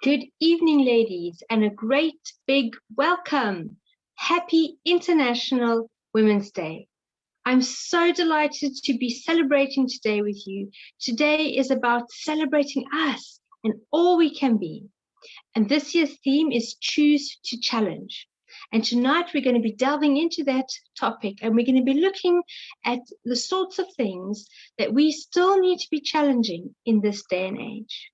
Good evening, ladies, and a great big welcome. Happy International Women's Day. I'm so delighted to be celebrating today with you. Today is about celebrating us and all we can be. And this year's theme is Choose to Challenge. And tonight we're going to be delving into that topic, and we're going to be looking at the sorts of things that we still need to be challenging in this day and age.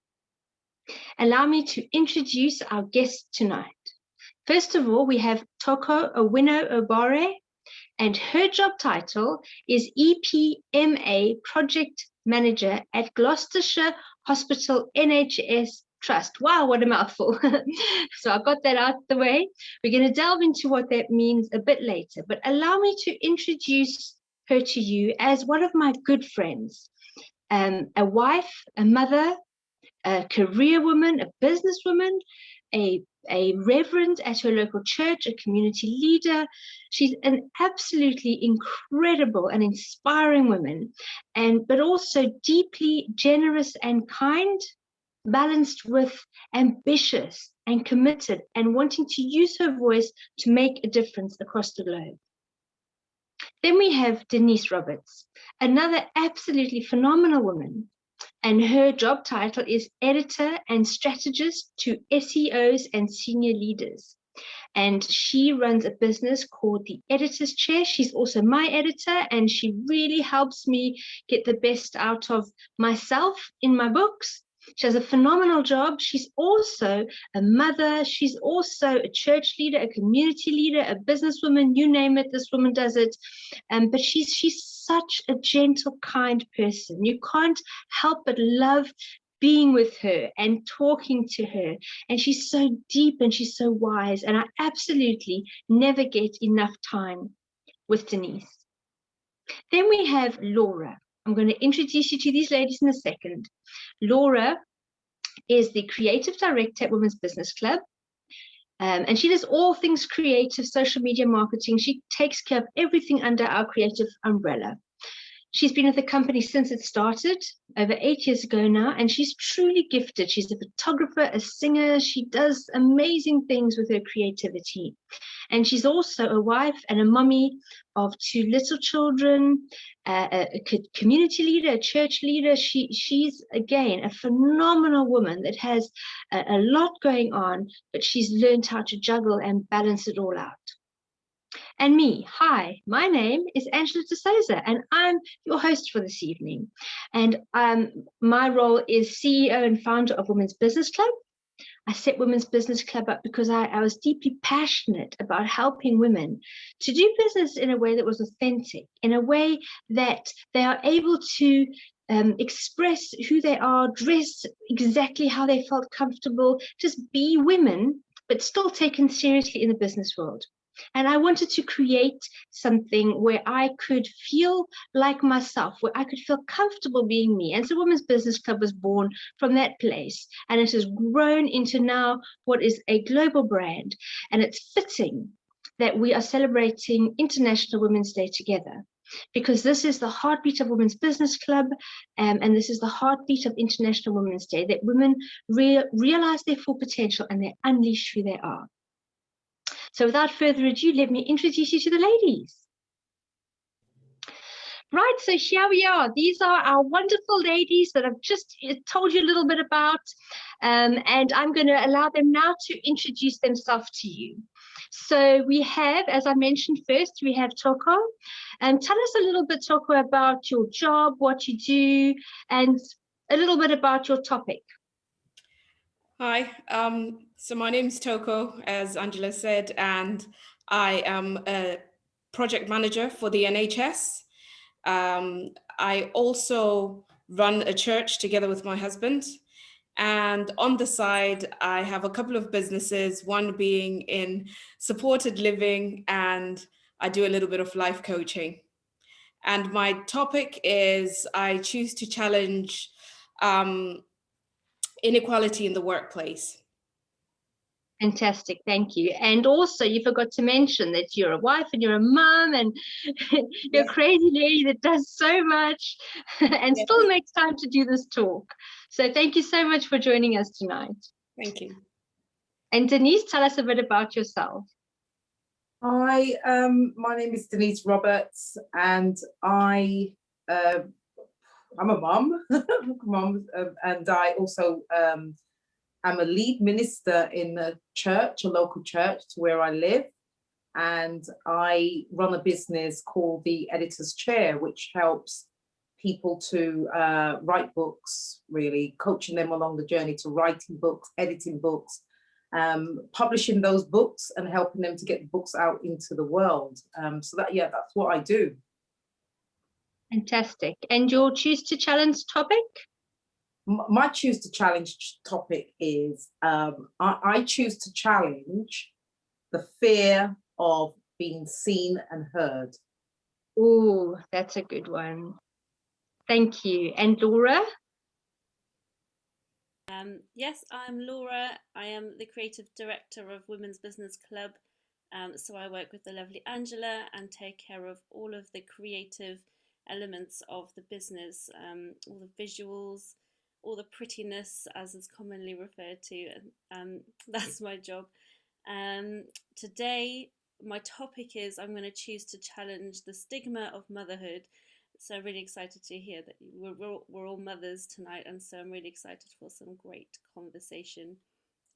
Allow me to introduce our guest tonight. First of all, we have Toko Owino-Obare, and her job title is EPMA Project Manager at Gloucestershire Hospital NHS Trust. Wow, what a mouthful. So I got that out of the way. We're going to delve into what that means a bit later, but allow me to introduce her to you as one of my good friends, a wife, a mother, a career woman, a businesswoman, a reverend at her local church, a community leader. She's an absolutely incredible and inspiring woman, but also deeply generous and kind, balanced with ambitious and committed and wanting to use her voice to make a difference across the globe. Then we have Denise Roberts, another absolutely phenomenal woman. And her job title is Editor and Strategist to SEOs and Senior Leaders. And she runs a business called the Editor's Chair. She's also my editor, and she really helps me get the best out of myself in my books. She has a phenomenal job. She's also a mother. She's also a church leader, a community leader, a businesswoman, you name it, this woman does it. But she's such a gentle, kind person. You can't help but love being with her and talking to her. And she's so deep and she's so wise. And I absolutely never get enough time with Denise. Then we have Laura. I'm going to introduce you to these ladies in a second. Laura is the creative director at Women's Business Club. And she does all things creative, social media marketing. She takes care of everything under our creative umbrella. She's been with the company since it started over 8 years ago now, and she's truly gifted. She's a photographer, a singer. She does amazing things with her creativity. And she's also a wife and a mummy of 2 little children, a community leader, a church leader. She's, again, a phenomenal woman that has a lot going on, but she's learned how to juggle and balance it all out. And me, hi, my name is Angela de Souza, and I'm your host for this evening. And my role is CEO and founder of Women's Business Club. I set Women's Business Club up because I was deeply passionate about helping women to do business in a way that was authentic, in a way that they are able to express who they are, dress exactly how they felt comfortable, just be women, but still taken seriously in the business world. And I wanted to create something where I could feel like myself, where I could feel comfortable being me. And so Women's Business Club was born from that place. And it has grown into now what is a global brand. And it's fitting that we are celebrating International Women's Day together, because this is the heartbeat of Women's Business Club, and this is the heartbeat of International Women's Day, that women realize their full potential and they unleash who they are. So without further ado, let me introduce you to the ladies. Right, so here we are. These are our wonderful ladies that I've just told you a little bit about, and I'm going to allow them now to introduce themselves to you. So we have, as I mentioned first, we have Toko. Tell us a little bit, Toko, about your job, what you do, and a little bit about your topic. Hi, so my name is Toko, as Angela said, and I am a project manager for the NHS. I also run a church together with my husband. And on the side, I have a couple of businesses, one being in supported living, and I do a little bit of life coaching. And my topic is I choose to challenge inequality in the workplace. Fantastic, thank you. And also, you forgot to mention that you're a wife and you're a mom and you're a crazy lady that does so much and still makes time to do this talk. So thank you so much for joining us tonight. Thank you. And Denise, tell us a bit about yourself. Hi, my name is Denise Roberts, and I'm a mum, and I also am a lead minister in a church, a local church to where I live, and I run a business called the Editor's Chair, which helps people to write books, really coaching them along the journey to writing books, editing books, publishing those books and helping them to get the books out into the world. So that's what I do. Fantastic. And your Choose to Challenge topic? My Choose to Challenge topic is I choose to challenge the fear of being seen and heard. Oh, that's a good one. Thank you. And Laura? Yes, I'm Laura. I am the creative director of Women's Business Club. So I work with the lovely Angela and take care of all of the creative elements of the business, all the visuals, all the prettiness, as is commonly referred to. That's my job. Today, my topic is I'm going to choose to challenge the stigma of motherhood. So I'm really excited to hear that we're all mothers tonight, and so I'm really excited for some great conversation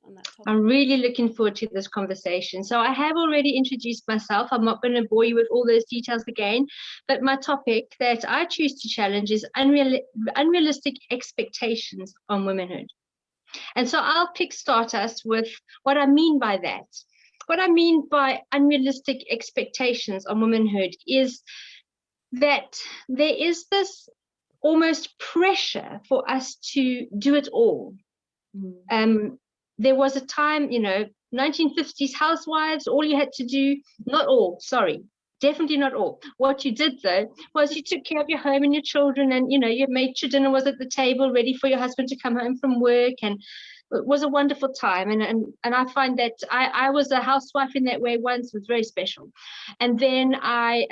on that topic. I'm really looking forward to this conversation. So I have already introduced myself. I'm not going to bore you with all those details again, but my topic that I choose to challenge is unrealistic expectations on womanhood. And so I'll kickstart us with what I mean by that. What I mean by unrealistic expectations on womanhood is that there is this almost pressure for us to do it all. There was a time, 1950s housewives, all you had to do, not all, sorry, definitely not all. What you did though, was you took care of your home and your children, and, you made sure dinner was at the table ready for your husband to come home from work, and it was a wonderful time. And I find that I was a housewife in that way once. It was very special. And then I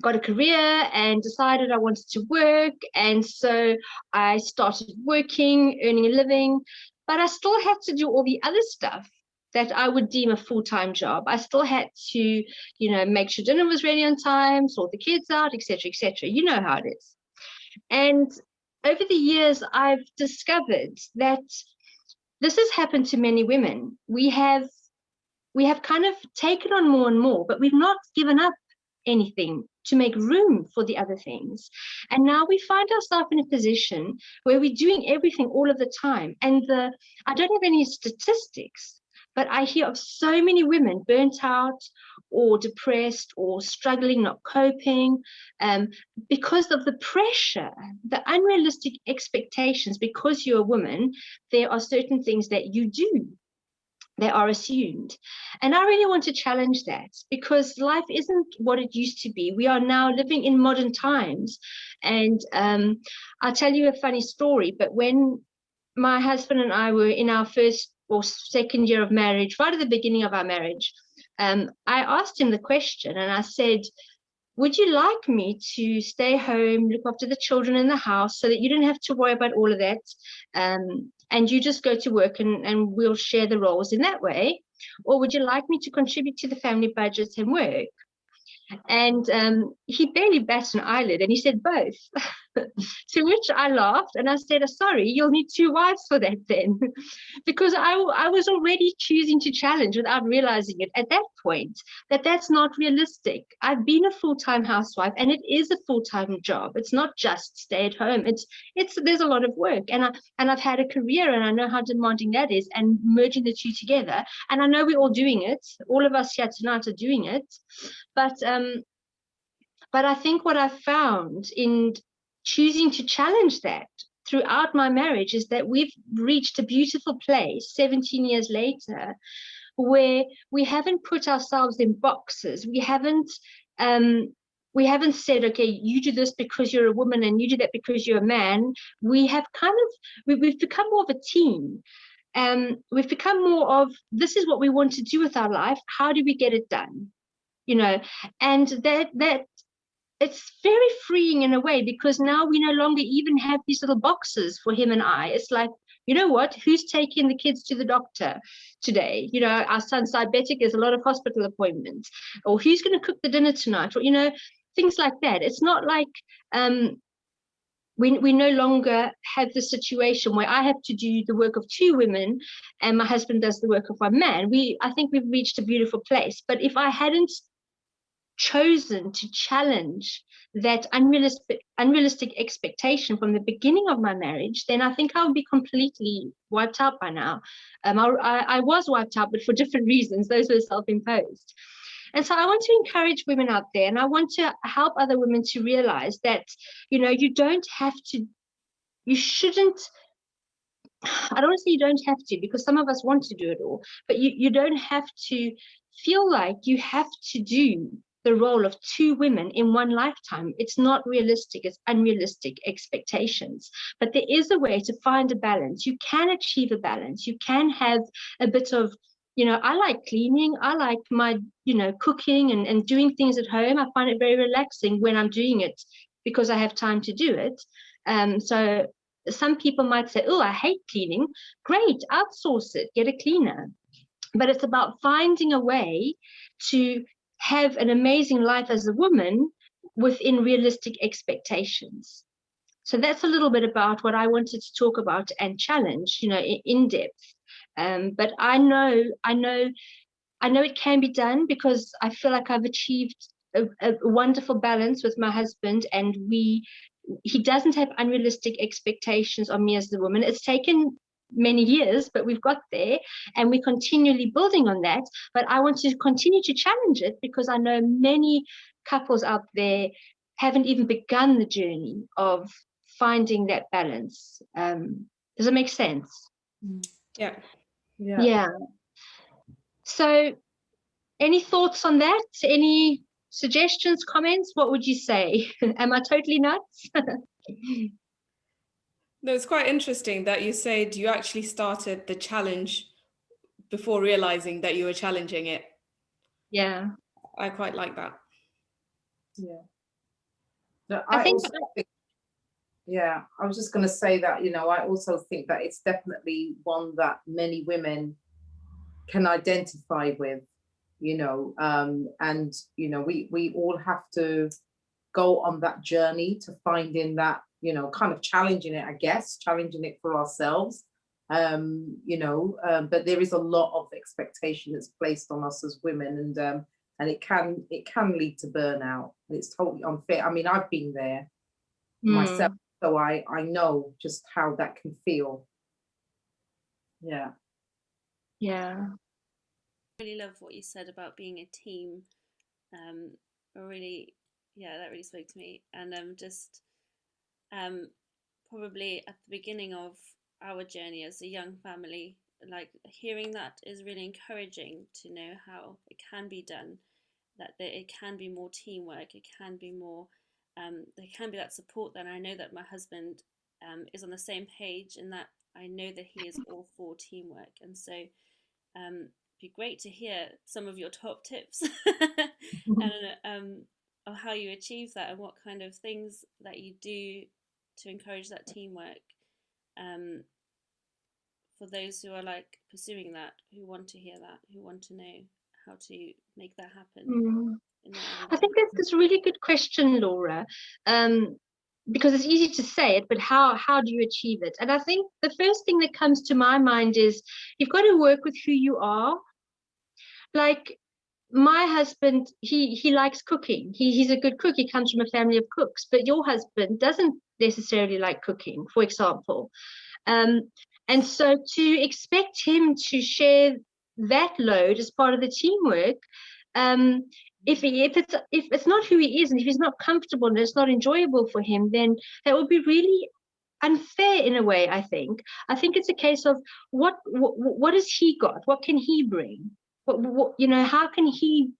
got a career and decided I wanted to work. And so I started working, earning a living, but I still had to do all the other stuff that I would deem a full-time job. I still had to, make sure dinner was ready on time, sort the kids out, etc., etc. You know how it is. And over the years, I've discovered that this has happened to many women. We have kind of taken on more and more, but we've not given up anything to make room for the other things. And now we find ourselves in a position where we're doing everything all of the time. And I don't have any statistics, but I hear of so many women burnt out or depressed or struggling, not coping, because of the pressure, the unrealistic expectations. Because you're a woman, there are certain things that you do. They are assumed. And I really want to challenge that, because life isn't what it used to be. We are now living in modern times. And I'll tell you a funny story, but when my husband and I were in our first or second year of marriage, right at the beginning of our marriage, I asked him the question, and I said, would you like me to stay home, look after the children in the house so that you don't have to worry about all of that? And you just go to work and we'll share the roles in that way? Or would you like me to contribute to the family budget and work? And he barely batted an eyelid, and he said both. To which I laughed and I said, sorry, you'll need two wives for that then. Because I was already choosing to challenge without realizing it at that point, that that's not realistic. I've been a full-time housewife, and it is a full-time job. It's not just stay at home. There's a lot of work, and I've had a career, and I know how demanding that is, and merging the two together. And I know we're all doing it. All of us here tonight are doing it. But I think what I found in choosing to challenge that throughout my marriage is that we've reached a beautiful place 17 years later, where we haven't put ourselves in boxes. We haven't said, okay, you do this because you're a woman and you do that because you're a man. We have we've become more of a team. We've become more of, this is what we want to do with our life. How do we get it done? And that it's very freeing in a way, because now we no longer even have these little boxes for him and I. It's like, you know what, who's taking the kids to the doctor today? You know, our son's diabetic, there's a lot of hospital appointments. Or who's going to cook the dinner tonight? Or, you know, things like that. It's not like we no longer have the situation where I have to do the work of two women and my husband does the work of one man. I think we've reached a beautiful place. But if I hadn't chosen to challenge that unrealistic expectation from the beginning of my marriage, then I think I would be completely wiped out by now. I was wiped out, but for different reasons. Those were self-imposed. And so I want to encourage women out there, and I want to help other women to realize that, you know, you shouldn't, I don't want to say you don't have to, because some of us want to do it all, but you don't have to feel like you have to do the role of two women in one lifetime. It's not realistic. It's unrealistic expectations. But there is a way to find a balance. You can achieve a balance. You can have a bit of, you know, I like cleaning. I like my, you know, cooking and doing things at home. I find it very relaxing when I'm doing it because I have time to do it. So some people might say, oh, I hate cleaning. Great, outsource it, get a cleaner. But it's about finding a way to have an amazing life as a woman within realistic expectations. So that's a little bit about what I wanted to talk about and challenge, you know, in depth. But I know it can be done, because I feel like I've achieved a wonderful balance with my husband, and he doesn't have unrealistic expectations on me as a woman. It's taken many years, but we've got there, and we're continually building on that. But I want to continue to challenge it, because I know many couples out there haven't even begun the journey of finding that balance. Does it make sense? Yeah. Yeah. So any thoughts on that? Any suggestions, comments? What would you say? Am I totally nuts? No, it's quite interesting that you said you actually started the challenge before realizing that you were challenging it. Yeah. I quite like that. Yeah. No, I think yeah, I was just going to say that, you know, I also think that it's definitely one that many women can identify with, you know, and, you know, we all have to go on that journey to finding that, you know, kind of challenging it, I guess, challenging it for ourselves, you know, but there is a lot of expectation that's placed on us as women, and it can lead to burnout. It's totally unfair. I mean, I've been there myself, so I know just how that can feel. Yeah. Yeah. I really love what you said about being a team. Really, yeah, that really spoke to me. And just probably at the beginning of our journey as a young family, like hearing that is really encouraging to know how it can be done, that it can be more teamwork, it can be more, there can be that support. That I know that my husband is on the same page, and that I know that he is all for teamwork. And so it'd be great to hear some of your top tips and of how you achieve that, and what kind of things that you do to encourage that teamwork, for those who are like pursuing that, who want to hear that, who want to know how to make that happen. I think that's a really good question, Laura, because it's easy to say it, but how do you achieve it? And I think the first thing that comes to my mind is you've got to work with who you are. Like my husband, he likes cooking. He's a good cook. He comes from a family of cooks, but your husband doesn't necessarily like cooking, for example. And so to expect him to share that load as part of the teamwork, if it's not who he is, and if he's not comfortable and it's not enjoyable for him, then that would be really unfair in a way. I think it's a case of what has he got? What can he bring? What you know, how can he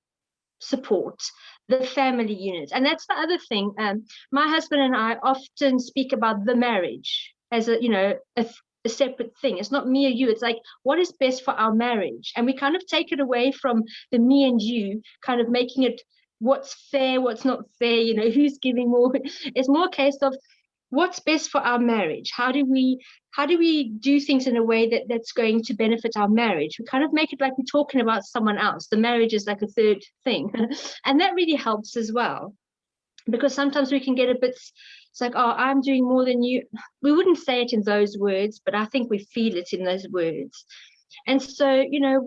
support the family unit? And that's the other thing. My husband and I often speak about the marriage as a, you know, a separate thing. It's not me or you. It's like, what is best for our marriage? And we kind of take it away from the me and you, kind of making it what's fair, what's not fair, you know, who's giving more. It's more a case of what's best for our marriage. How do we do things in a way that's going to benefit our marriage? We kind of make it like we're talking about someone else. The marriage is like a third thing. And that really helps as well, because sometimes we can get a bit, it's like, oh, I'm doing more than you. We wouldn't say it in those words, but I think we feel it in those words. And so, you know,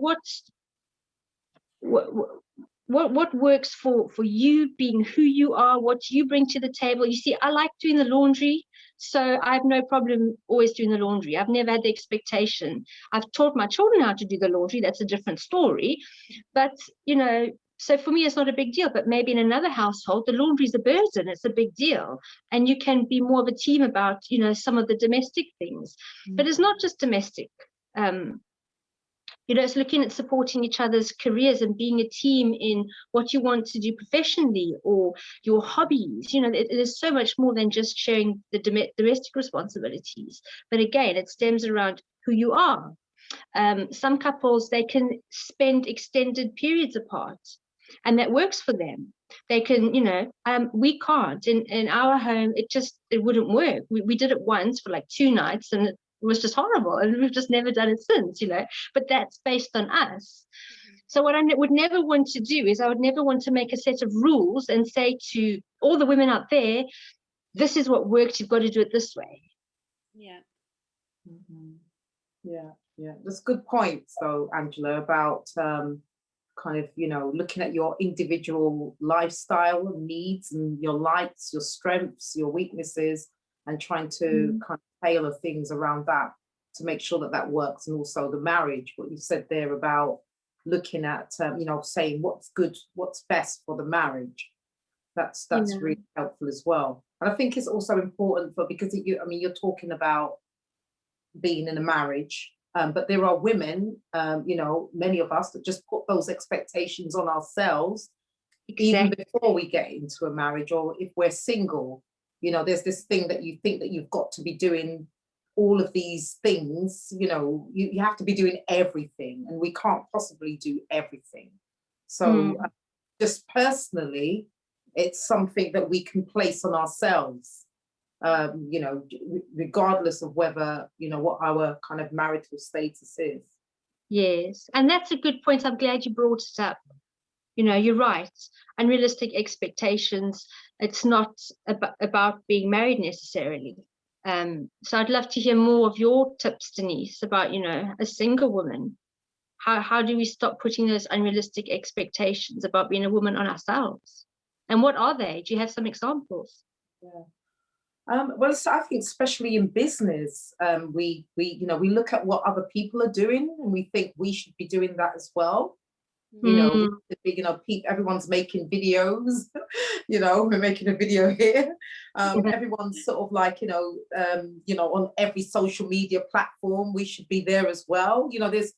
what works for you, being who you are, what you bring to the table. You see, I like doing the laundry, so I have no problem always doing the laundry. I've never had the expectation. I've taught my children how to do the laundry. That's a different story. But, you know, so for me, it's not a big deal. But maybe in another household, the laundry is a burden. It's a big deal. And you can be more of a team about, you know, some of the domestic things. But it's not just domestic. You know, it's looking at supporting each other's careers and being a team in what you want to do professionally or your hobbies. You know, it is so much more than just sharing the domestic responsibilities. But again, it stems around who you are. Some couples, they can spend extended periods apart, and that works for them. They can, you know, we can't. In our home, it wouldn't work. We did it once for like 2 nights, and it was just horrible, and we've just never done it since, you know. But that's based on us. So what I would never want to do is I would never want to make a set of rules and say to all the women out there, this is what works, you've got to do it this way. Yeah. Yeah, that's good points though, Angela, about kind of, you know, looking at your individual lifestyle and needs and your likes, your strengths, your weaknesses, and trying to kind of tailor things around that to make sure that works. And also the marriage, what you said there about looking at, you know, saying what's good, what's best for the marriage. That's really helpful as well. And I think it's also important because you're talking about being in a marriage, but there are women, you know, many of us that just put those expectations on ourselves, even before we get into a marriage, or if we're single. You know, there's this thing that you think that you've got to be doing all of these things, you know, you have to be doing everything, and we can't possibly do everything. So just personally, it's something that we can place on ourselves, you know, regardless of whether, you know, what our kind of marital status is. Yes, and that's a good point. I'm glad you brought it up. You know, you're right. Unrealistic expectations. It's not about being married necessarily. So I'd love to hear more of your tips, Denise, about, you know, a single woman. How do we stop putting those unrealistic expectations about being a woman on ourselves? And what are they? Do you have some examples? Yeah. Well, so I think especially in business, we you know, we look at what other people are doing and we think we should be doing that as well. You know, everyone's making videos. You know, we're making a video here. Everyone's sort of like, you know, on every social media platform. We should be there as well. You know, there's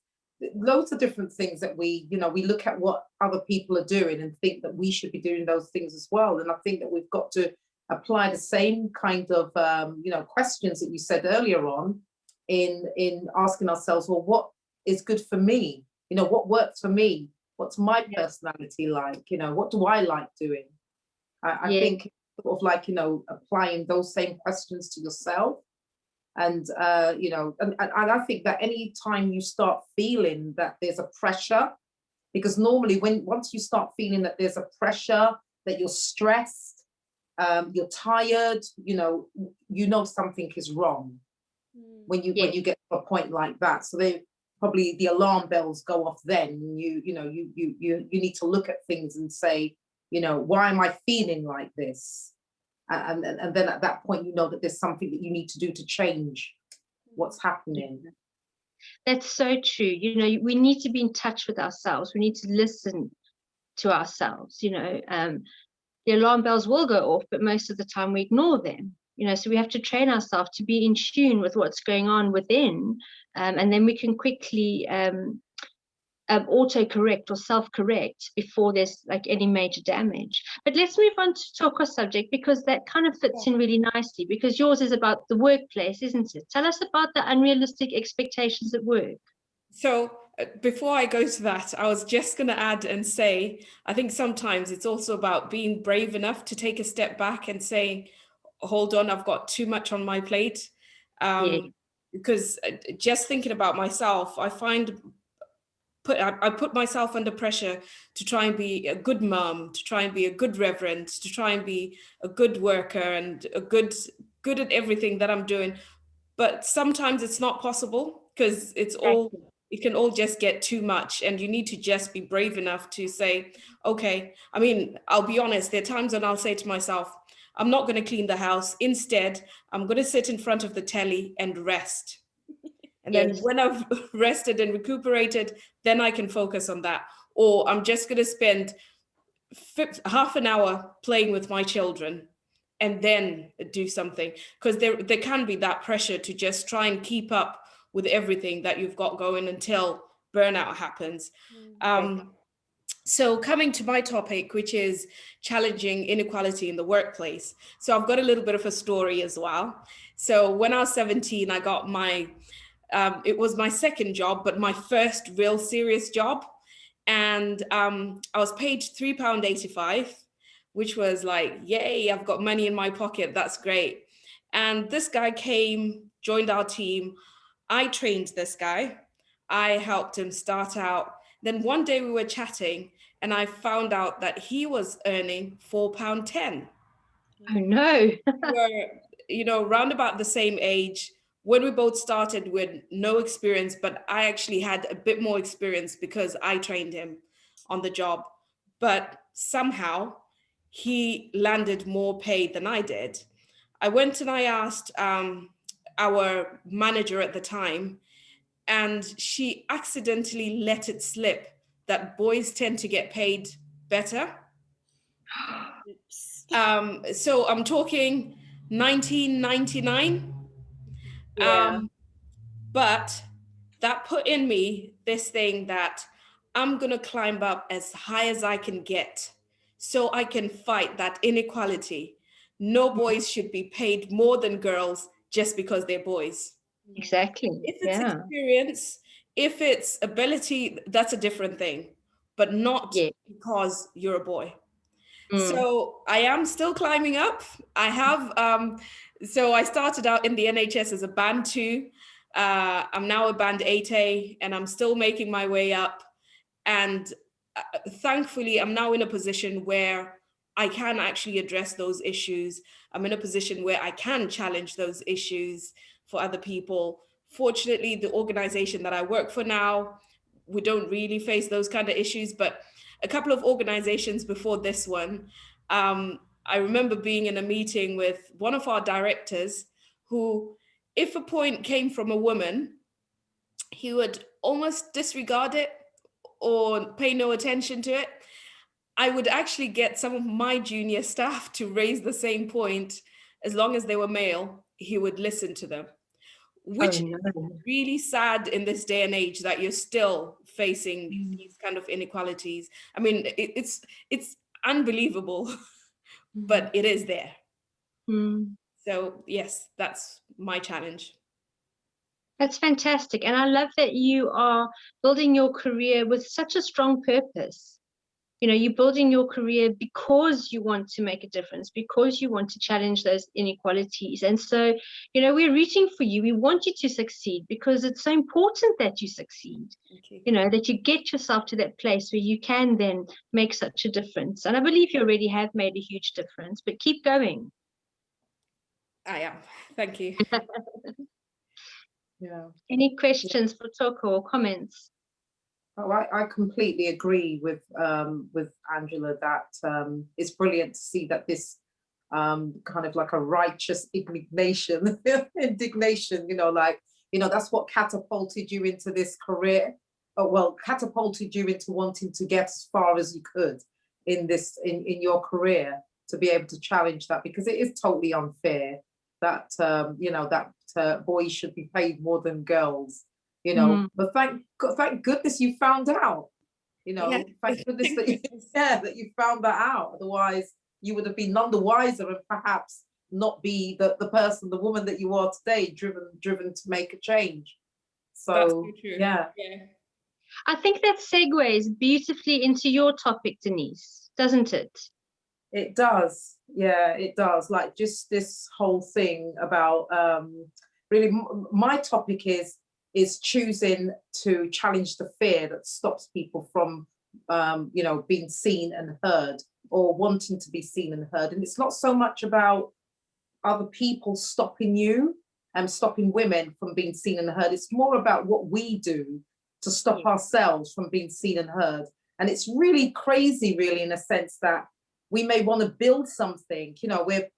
loads of different things that we look at what other people are doing and think that we should be doing those things as well. And I think that we've got to apply the same kind of questions that you said earlier on in asking ourselves, well, what is good for me? You know, what works for me? What's my personality like? You know, what do I like doing? I think sort of like, you know, applying those same questions to yourself. And, you know, and I think that any time you start feeling that there's a pressure, because normally once you start feeling that there's a pressure, that you're stressed, you're tired, you know something is wrong when you get to a point like that. So probably the alarm bells go off then. You need to look at things and say, you know, why am I feeling like this? And then at that point, you know that there's something that you need to do to change what's happening. That's so true. You know, we need to be in touch with ourselves. We need to listen to ourselves. You know, the alarm bells will go off, but most of the time we ignore them. You know, so we have to train ourselves to be in tune with what's going on within, and then we can quickly auto-correct or self-correct before there's like any major damage. But let's move on to Toko's subject, because that kind of fits in really nicely, because yours is about the workplace, isn't it? Tell us about the unrealistic expectations at work. So before I go to that, I was just going to add and say, I think sometimes it's also about being brave enough to take a step back and say, hold on, I've got too much on my plate. Yeah, Because just thinking about myself, I find I put myself under pressure to try and be a good mom, to try and be a good reverend, to try and be a good worker and a good at everything that I'm doing. But sometimes it's not possible because exactly. it can all just get too much, and you need to just be brave enough to say, okay, I mean, I'll be honest, there are times when I'll say to myself, I'm not going to clean the house. Instead, I'm going to sit in front of the telly and rest. And then Yes, when I've rested and recuperated, then I can focus on that. Or I'm just going to spend half an hour playing with my children and then do something. Because there can be that pressure to just try and keep up with everything that you've got going until burnout happens. So coming to my topic, which is challenging inequality in the workplace. So I've got a little bit of a story as well. So when I was 17, I got it was my second job, but my first real serious job. And I was paid £3.85, which was like, yay, I've got money in my pocket. That's great. And this guy came, joined our team. I trained this guy. I helped him start out. Then one day we were chatting and I found out that he was earning £4.10. oh no. We were, round about the same age. When we both started with no experience, but I actually had a bit more experience because I trained him on the job. But somehow he landed more pay than I did. I went and I asked our manager at the time, and she accidentally let it slip that boys tend to get paid better. Oops. So I'm talking 1999. Yeah. But that put in me this thing that I'm going to climb up as high as I can get so I can fight that inequality. No boys should be paid more than girls just because they're boys. Yeah. Exactly. If it's Yeah. experience, if it's ability, that's a different thing, but not Yeah. because you're a boy. Mm. So I am still climbing up. I have, so I started out in the NHS as a band 2. I'm now a band 8A and I'm still making my way up. And thankfully, I'm now in a position where I can actually address those issues. I'm in a position where I can challenge those issues for other people. Fortunately, the organization that I work for now, we don't really face those kind of issues, but a couple of organizations before this one, I remember being in a meeting with one of our directors who, if a point came from a woman, he would almost disregard it or pay no attention to it. I would actually get some of my junior staff to raise the same point. As long as they were male, he would listen to them, Oh which is no. really sad in this day and age that you're still facing Mm. these kind of inequalities. I mean, it's unbelievable, Mm. but it is there. Mm. So yes, that's my challenge. That's fantastic. And I love that you are building your career with such a strong purpose. You're building your career because you want to make a difference, because you want to challenge those inequalities. And so, we're rooting for you. We want you to succeed because it's so important that you succeed, Thank you. that you get yourself to that place where you can then make such a difference. And I believe you already have made a huge difference, but keep going. I am. Thank you. Yeah. Any questions for Toko or comments? Oh, I completely agree with Angela that it's brilliant to see that this kind of like a righteous indignation, that's what catapulted you into this career. Well, catapulted you into wanting to get as far as you could in your career, to be able to challenge that, because it is totally unfair that boys should be paid more than girls. But thank goodness you found out. Yeah. Thank goodness that you found that out. Otherwise, you would have been none the wiser and perhaps not be the person, the woman that you are today, driven to make a change. That's so So true. yeah. I think that segues beautifully into your topic, Denise, doesn't it? It does. Yeah, it does. Like just this whole thing about really my topic is choosing to challenge the fear that stops people from being seen and heard, or wanting to be seen and heard. And it's not so much about other people stopping you and stopping women from being seen and heard. It's more about what we do to stop ourselves from being seen and heard. And it's really crazy, really, in a sense that we may want to build something, we're,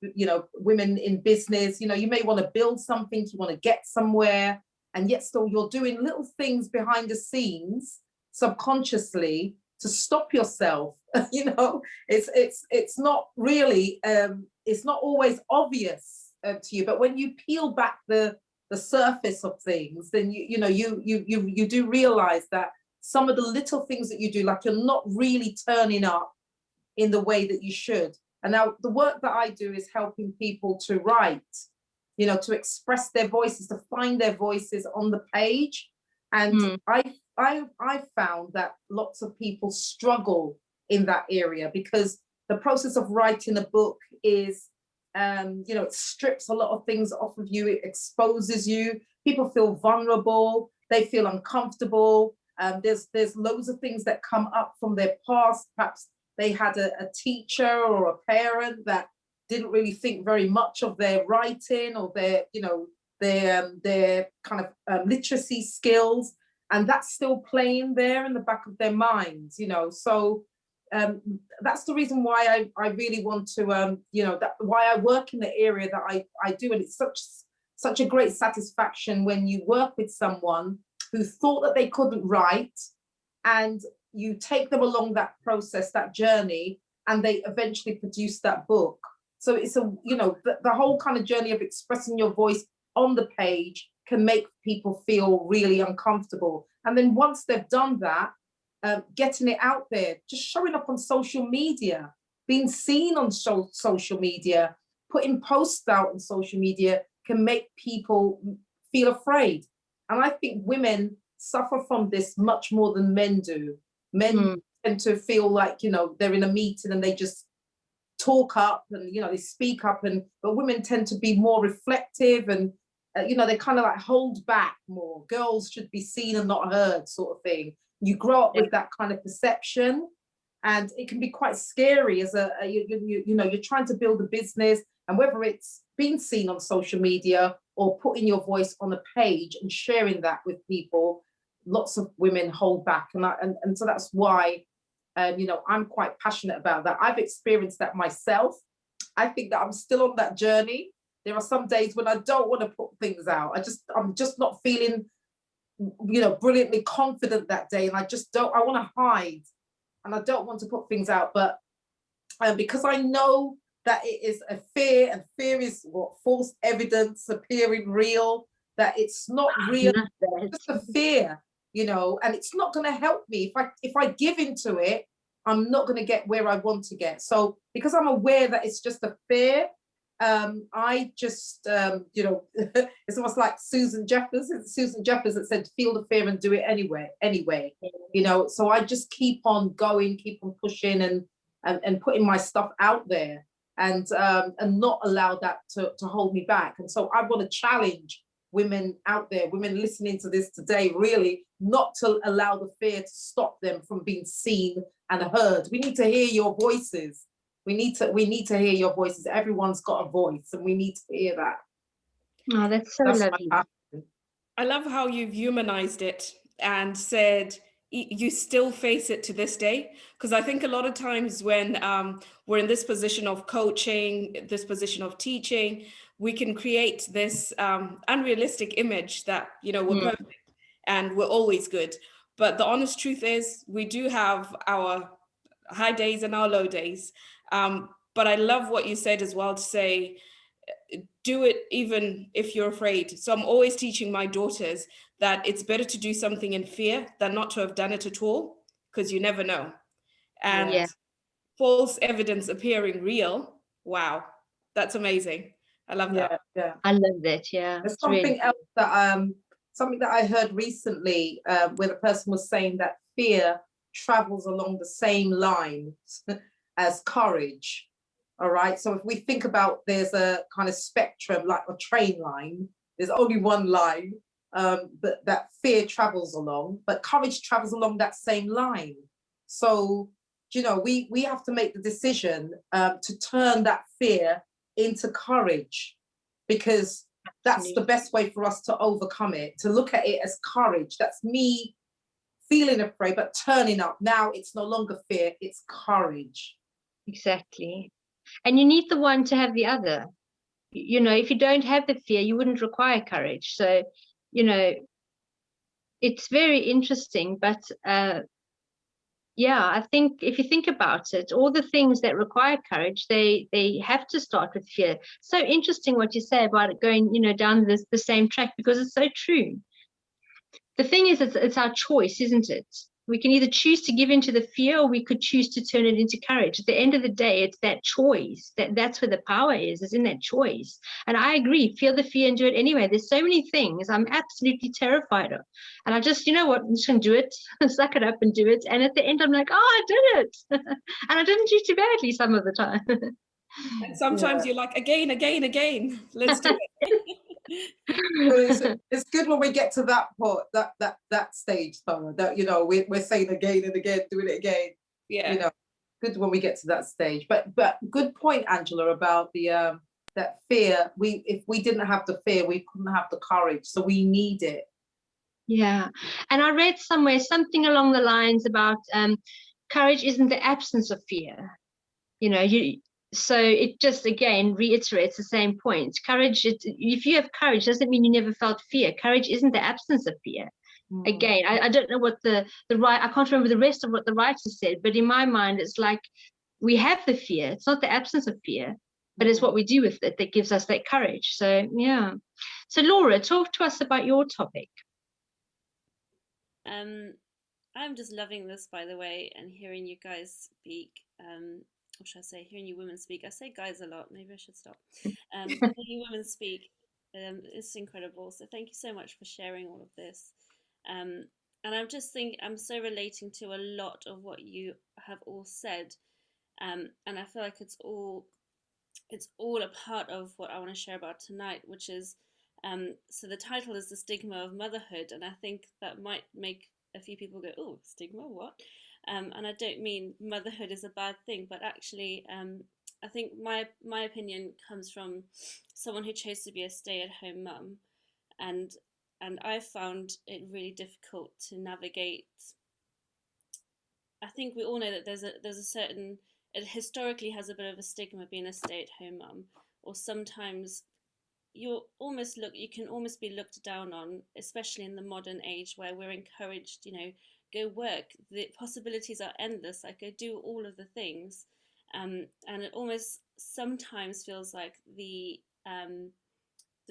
women in business, you may want to build something, you want to get somewhere, and yet still you're doing little things behind the scenes subconsciously to stop yourself. It's not really, it's not always obvious to you, but when you peel back the surface of things, then you do realize that some of the little things that you do, like you're not really turning up in the way that you should. And now the work that I do is helping people to write, to express their voices, to find their voices on the page. And I found that lots of people struggle in that area, because the process of writing a book is, it strips a lot of things off of you. It exposes you. People feel vulnerable. They feel uncomfortable. There's loads of things that come up from their past. Perhaps they had a teacher or a parent that didn't really think very much of their writing or their kind of literacy skills, and that's still playing there in the back of their minds, So that's the reason why I really want to, why I work in the area that I do, and it's such a great satisfaction when you work with someone who thought that they couldn't write, and you take them along that process, that journey, and they eventually produce that book. So it's the whole kind of journey of expressing your voice on the page can make people feel really uncomfortable. And then once they've done that, getting it out there, just showing up on social media, being seen on social media, putting posts out on social media can make people feel afraid. And I think women suffer from this much more than men do. Men tend to feel like, they're in a meeting and they just talk up and, they speak up, but women tend to be more reflective and, they kind of like hold back more. Girls should be seen and not heard, sort of thing. You grow up with that kind of perception, and it can be quite scary as you're trying to build a business, and whether it's being seen on social media or putting your voice on a page and sharing that with people, lots of women hold back, and so that's why I'm quite passionate about that. I've experienced that myself. I think that I'm still on that journey. There are some days when I don't want to put things out. I'm just not feeling brilliantly confident that day, and I want to hide, and I don't want to put things out. But because I know that it is a fear, and fear is what false evidence appearing real, that it's not real, it's just a fear, and it's not going to help me. If I give into it, I'm not going to get where I want to get. So because I'm aware that it's just a fear, I just, it's almost like Susan Jeffers that said, feel the fear and do it anyway, so I just keep on going, keep on pushing and putting my stuff out there, and not allow that to hold me back. And so I want to challenge women out there, women listening to this today, really not to allow the fear to stop them from being seen and heard. We need to hear your voices. We need to hear your voices. Everyone's got a voice, and we need to hear that. Oh, that's so lovely. I love how you've humanized it and said you still face it to this day. Because I think a lot of times when we're in this position of coaching, this position of teaching, we can create this unrealistic image that, we're perfect and we're always good. But the honest truth is we do have our high days and our low days. But I love what you said as well, to say, do it even if you're afraid. So I'm always teaching my daughters that it's better to do something in fear than not to have done it at all, because you never know. And false evidence appearing real. Wow, that's amazing. I love that. Yeah. I love that. Yeah. There's something else that something that I heard recently, where the person was saying that fear travels along the same line as courage. All right. So if we think about, there's a kind of spectrum, like a train line, there's only one line that fear travels along, but courage travels along that same line. So, you know, we have to make the decision to turn that fear into courage, because that's the best way for us to overcome it, to look at it as courage. That's me feeling afraid, but turning up. Now it's no longer fear, it's courage. Exactly. And you need the one to have the other. You know, if you don't have the fear, you wouldn't require courage. So, you know, it's very interesting, but yeah, I think if you think about it, all the things that require courage, they have to start with fear. So interesting what you say about it going, you know, down the same track, because it's so true. The thing is, it's our choice, isn't it? We can either choose to give into the fear, or we could choose to turn it into courage. At the end of the day, it's that choice. That's where the power is in that choice. And I agree, feel the fear and do it anyway. There's so many things I'm absolutely terrified of. And I just, you know what, I'm just going to do it, suck it up and do it. And at the end, I'm like, oh, I did it. And I didn't do too badly some of the time. And sometimes you're like, again, let's do it. It's good when we get to that part, that stage, Tara, that, you know, we're saying again and again, doing it again. Yeah. You know, good when we get to that stage. But good point, Angela, about the that fear. If we didn't have the fear, we couldn't have the courage. So we need it. Yeah. And I read somewhere something along the lines about courage isn't the absence of fear. You know, so it just again reiterates the same point. Courage, if you have courage, doesn't mean you never felt fear. Courage isn't the absence of fear. Again, I don't know what the right, I can't remember the rest of what the writer said, but in my mind, it's like we have the fear. It's not the absence of fear, but it's what we do with it that gives us that courage. So yeah. So Laura, talk to us about your topic. I'm just loving this, by the way, and hearing you guys speak. Or should I say, hearing you women speak? I say guys a lot. Maybe I should stop. Hearing you women speak, it's incredible. So thank you so much for sharing all of this. And I'm just thinking, I'm so relating to a lot of what you have all said, and I feel like it's all a part of what I want to share about tonight, which is so the title is The Stigma of Motherhood, and I think that might make a few people go, oh, stigma, what? And I don't mean motherhood is a bad thing, but actually I think my opinion comes from someone who chose to be a stay-at-home mum, and I found it really difficult to navigate. I think we all know that there's a certain, it historically has a bit of a stigma being a stay-at-home mum, or sometimes you can almost be looked down on, especially in the modern age where we're encouraged, you know, go work, the possibilities are endless, like go do all of the things, and it almost sometimes feels like the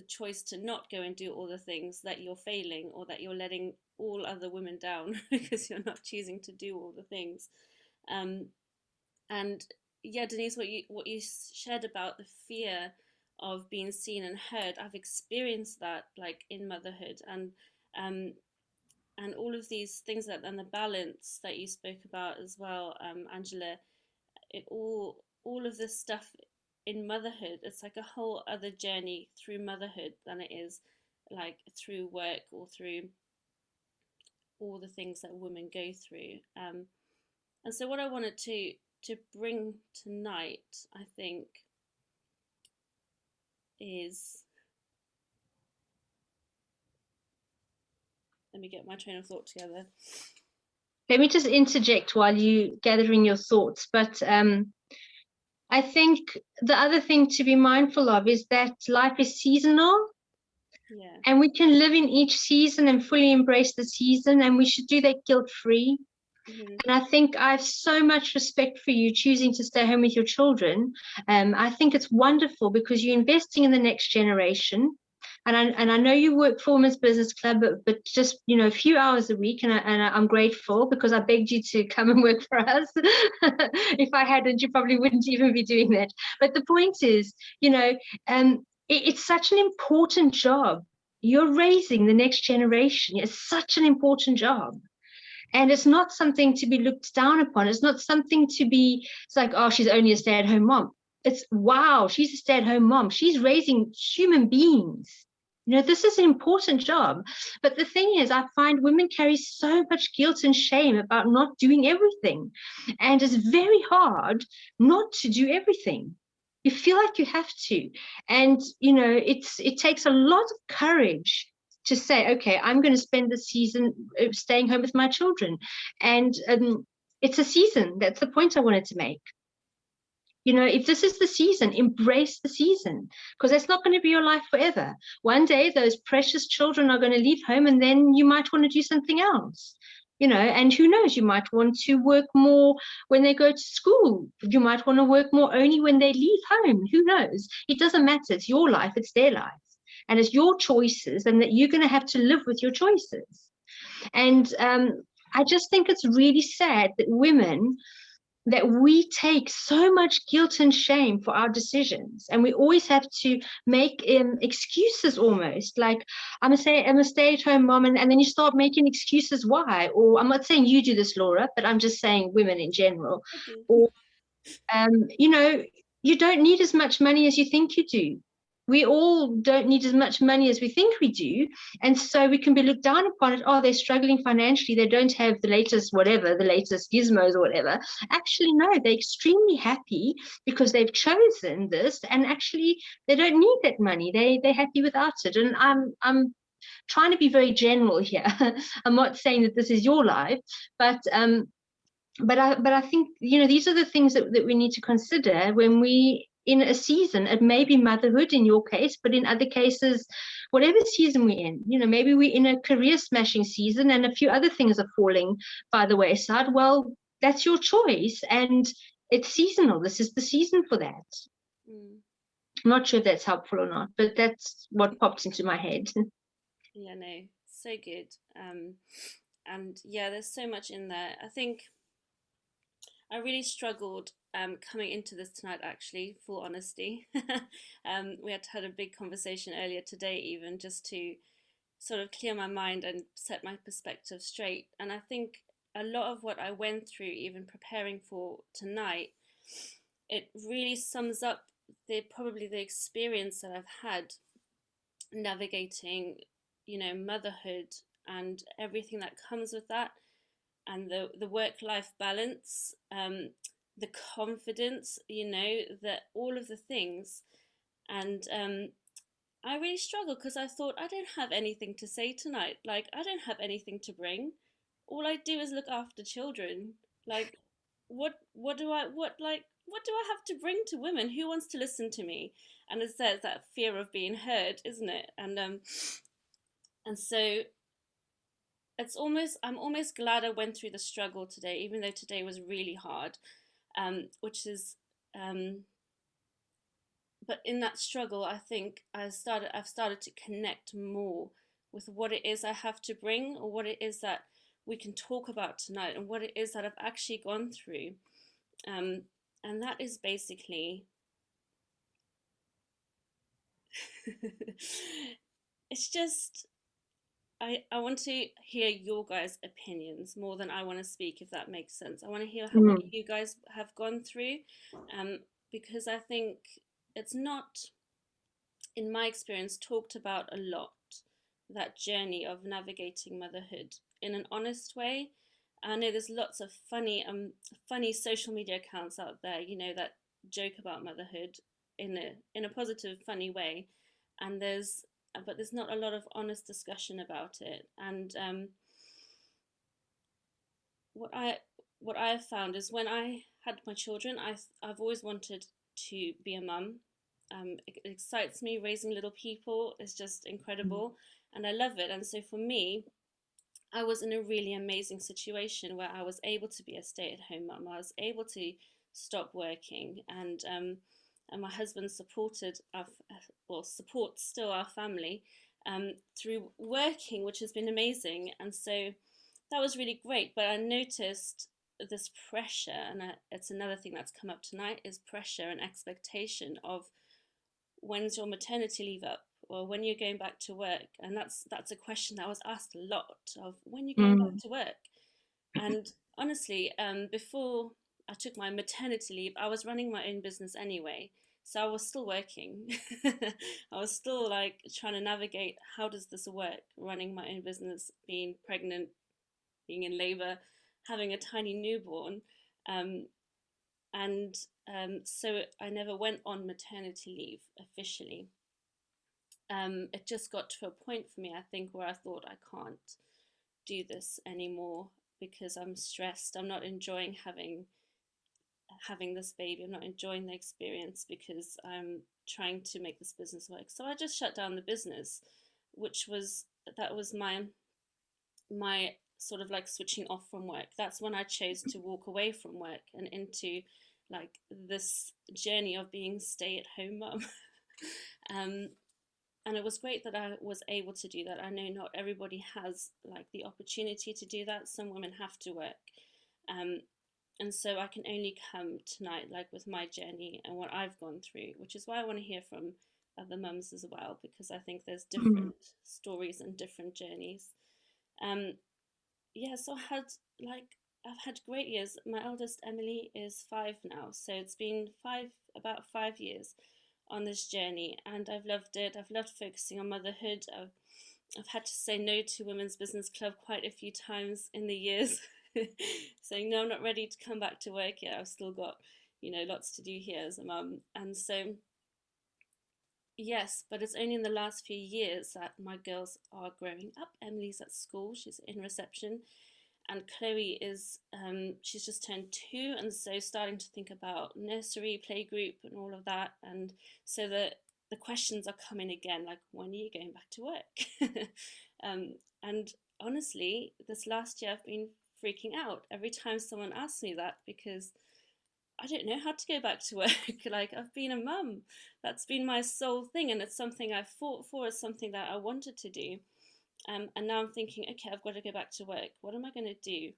choice to not go and do all the things, that you're failing, or that you're letting all other women down because you're not choosing to do all the things. And yeah, Denise, what you shared about the fear of being seen and heard, I've experienced that, like in motherhood, and all of these things, that and the balance that you spoke about as well, Angela. It all of this stuff in motherhood, it's like a whole other journey through motherhood than it is like through work or through all the things that women go through. And so what I wanted to bring tonight, I think, is, let me get my train of thought together. Let me just interject while you gathering your thoughts. But I think the other thing to be mindful of is that life is seasonal. Yeah. And we can live in each season and fully embrace the season, and we should do that guilt-free. Mm-hmm. And I think I have so much respect for you choosing to stay home with your children. I think it's wonderful because you're investing in the next generation. And I know you work for Women's Business Club, but just, you know, a few hours a week, and I'm grateful because I begged you to come and work for us. If I hadn't, you probably wouldn't even be doing that. But the point is, you know, it's such an important job. you're raising the next generation. It's such an important job. And it's not something to be looked down upon. It's not something to be, it's like, oh, she's only a stay-at-home mom. It's, wow, she's a stay-at-home mom. She's raising human beings. You know, this is an important job. But the thing is, I find women carry so much guilt and shame about not doing everything. And it's very hard not to do everything. You feel like you have to. And, you know, it takes a lot of courage to say, okay, I'm going to spend the season staying home with my children. And it's a season. That's the point I wanted to make. You know, if this is the season, embrace the season, because that's not going to be your life forever. One day, those precious children are going to leave home, and then you might want to do something else. You know, and who knows, you might want to work more when they go to school. You might want to work more only when they leave home. Who knows? It doesn't matter. It's your life. It's their life. And it's your choices, and that you're going to have to live with your choices. And I just think it's really sad that we take so much guilt and shame for our decisions, and we always have to make excuses, almost like I'm a stay-at-home mom, and then you start making excuses why. Or I'm not saying you do this, Laura, but I'm just saying women in general. Or you know, you don't need as much money as you think you do. We all don't need as much money as we think we do. And so we can be looked down upon it. Oh, they're struggling financially. They don't have the latest whatever, the latest gizmos or whatever. Actually, no, they're extremely happy because they've chosen this. And actually, they don't need that money. They're happy without it. And I'm trying to be very general here. I'm not saying that this is your life, but I think, you know, these are the things that we need to consider when we in a season. It may be motherhood in your case, but in other cases, whatever season we're in, you know, maybe we're in a career smashing season and a few other things are falling by the wayside. Well, that's your choice, and it's seasonal. This is the season for that. I'm not sure if that's helpful or not, but that's what popped into my head. Yeah, no, so good. And yeah, there's so much in there. I think I really struggled coming into this tonight, actually, full honesty. We had a big conversation earlier today, even just to sort of clear my mind and set my perspective straight. And I think a lot of what I went through, even preparing for tonight, it really sums up probably the experience that I've had navigating, you know, motherhood and everything that comes with that, and the work-life balance, the confidence, you know, that all of the things. And I really struggled because I thought, I don't have anything to say tonight. Like, I don't have anything to bring. All I do is look after children. Like, what do I have to bring to women? Who wants to listen to me? And it's that fear of being heard, isn't it? And so I'm almost glad I went through the struggle today, even though today was really hard. Which is But in that struggle, I think I've started to connect more with what it is I have to bring, or what it is that we can talk about tonight, and what it is that I've actually gone through. And that is basically it's just I want to hear your guys' opinions more than I want to speak, if that makes sense. I want to hear what you guys have gone through, because I think it's not, in my experience, talked about a lot, that journey of navigating motherhood in an honest way. I know there's lots of funny social media accounts out there, you know, that joke about motherhood in a positive, funny way, and but there's not a lot of honest discussion about it. And what I have found is, when I had my children, I've always wanted to be a mum. It excites me. Raising little people is just incredible, and I love it. And so for me, I was in a really amazing situation where I was able to be a stay-at-home mum. I was able to stop working, and my husband supported supports still our family through working, which has been amazing. And so that was really great. But I noticed this pressure, and it's another thing that's come up tonight, is pressure and expectation of, when's your maternity leave up? well, when you're going back to work, and that's a question that I was asked a lot of, when you're going back to work. And honestly, before I took my maternity leave, I was running my own business anyway. So I was still working. I was still like trying to navigate, how does this work? Running my own business, being pregnant, being in labor, having a tiny newborn. And so I never went on maternity leave officially. It just got to a point for me, I think, where I thought I can't do this anymore because I'm stressed. I'm not enjoying having this baby. I'm not enjoying the experience because I'm trying to make this business work. So I just shut down the business, that was my sort of like switching off from work. That's when I chose to walk away from work and into like this journey of being stay-at-home mum. And it was great that I was able to do that. I know not everybody has like the opportunity to do that. Some women have to work. And so I can only come tonight like with my journey and what I've gone through, which is why I want to hear from other mums as well, because I think there's different stories and different journeys. Yeah, so I've had great years. My eldest Emily is 5 now, so it's been about 5 years on this journey, and I've loved it. I've loved focusing on motherhood. I've had to say no to Women's Business Club quite a few times in the years, saying no, I'm not ready to come back to work yet. I've still got, lots to do here as a mum. And so, yes, but it's only in the last few years that my girls are growing up. Emily's at school, she's in reception, and Chloe is, she's just turned 2, and so starting to think about nursery, playgroup, and all of that. And so the questions are coming again, like, when are you going back to work? And honestly, this last year I've been freaking out every time someone asks me that, because I don't know how to go back to work. Like, I've been a mum. That's been my sole thing, and it's something I fought for. It's something that I wanted to do. And now I'm thinking, okay, I've got to go back to work. What am I going to do?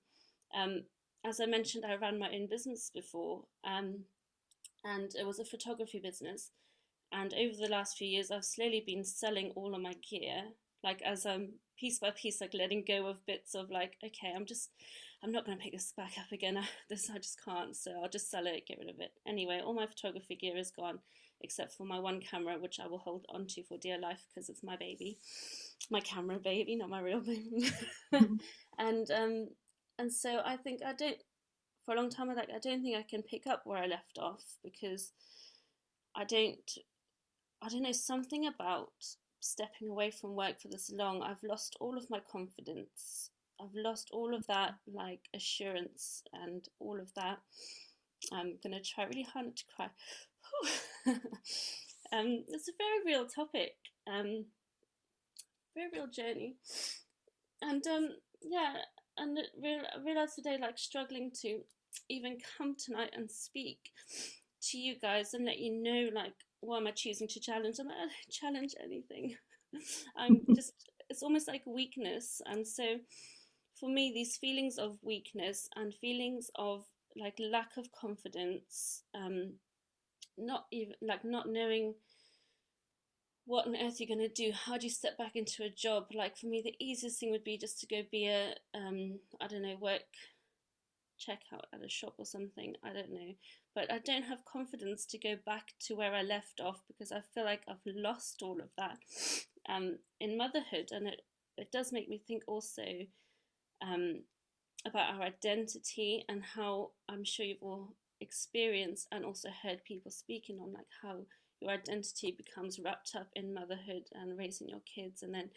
As I mentioned, I ran my own business before, and it was a photography business. And over the last few years, I've slowly been selling all of my gear, like as piece by piece, like letting go of bits of like, okay, I'm not going to pick this back up again. I just can't. So I'll just sell it, get rid of it. Anyway, all my photography gear is gone, except for my one camera, which I will hold onto for dear life because it's my baby, my camera baby, not my real baby. And so I think for a long time, I don't think I can pick up where I left off, because I don't know, something about stepping away from work for this long. I've lost all of my confidence. I've lost all of that like assurance and all of that. I'm gonna try really hard not to cry. It's a very real topic, very real journey, and yeah, and I realized today, like, struggling to even come tonight and speak to you guys and let you know, like, why am I choosing to challenge? I'm like, I don't challenge anything. It's almost like weakness. And so for me, these feelings of weakness and feelings of like lack of confidence, not knowing what on earth you're going to do. How do you step back into a job? Like, for me, the easiest thing would be just to go be a, I don't know, work checkout at a shop or something. I don't know. But I don't have confidence to go back to where I left off, because I feel like I've lost all of that in motherhood. And it does make me think also about our identity, and how I'm sure you've all experienced and also heard people speaking on, like, how your identity becomes wrapped up in motherhood and raising your kids, and then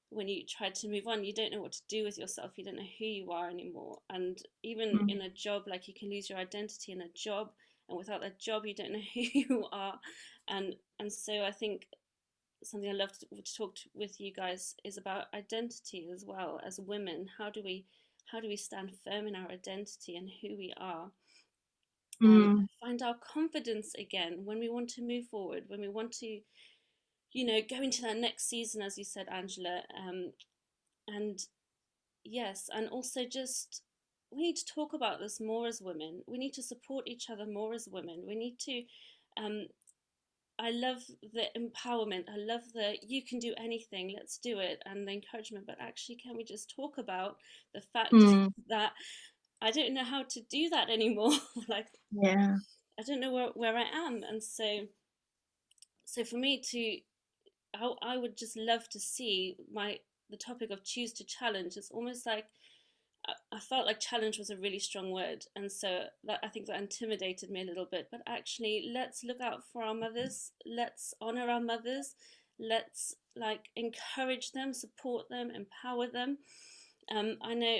when you try to move on, you don't know what to do with yourself. You don't know who you are anymore. And even in a job, like, you can lose your identity in a job, and without that job, you don't know who you are. And so I think something I love to talk with you guys is about identity as well as women. How do we stand firm in our identity and who we are, and find our confidence again when we want to move forward, when we want to, go into that next season, as you said, Angela. And yes, and also just, we need to talk about this more as women. We need to support each other more as women. We need to, I love the empowerment. I love the you can do anything, let's do it, and the encouragement. But actually, can we just talk about the fact that I don't know how to do that anymore? Like, Yeah. I don't know where I am. And so for me to, I would just love to see the topic of choose to challenge. It's almost like I felt like challenge was a really strong word, and so that, I think that intimidated me a little bit. But actually, let's look out for our mothers. Let's honor our mothers. Let's like encourage them, support them, empower them. I know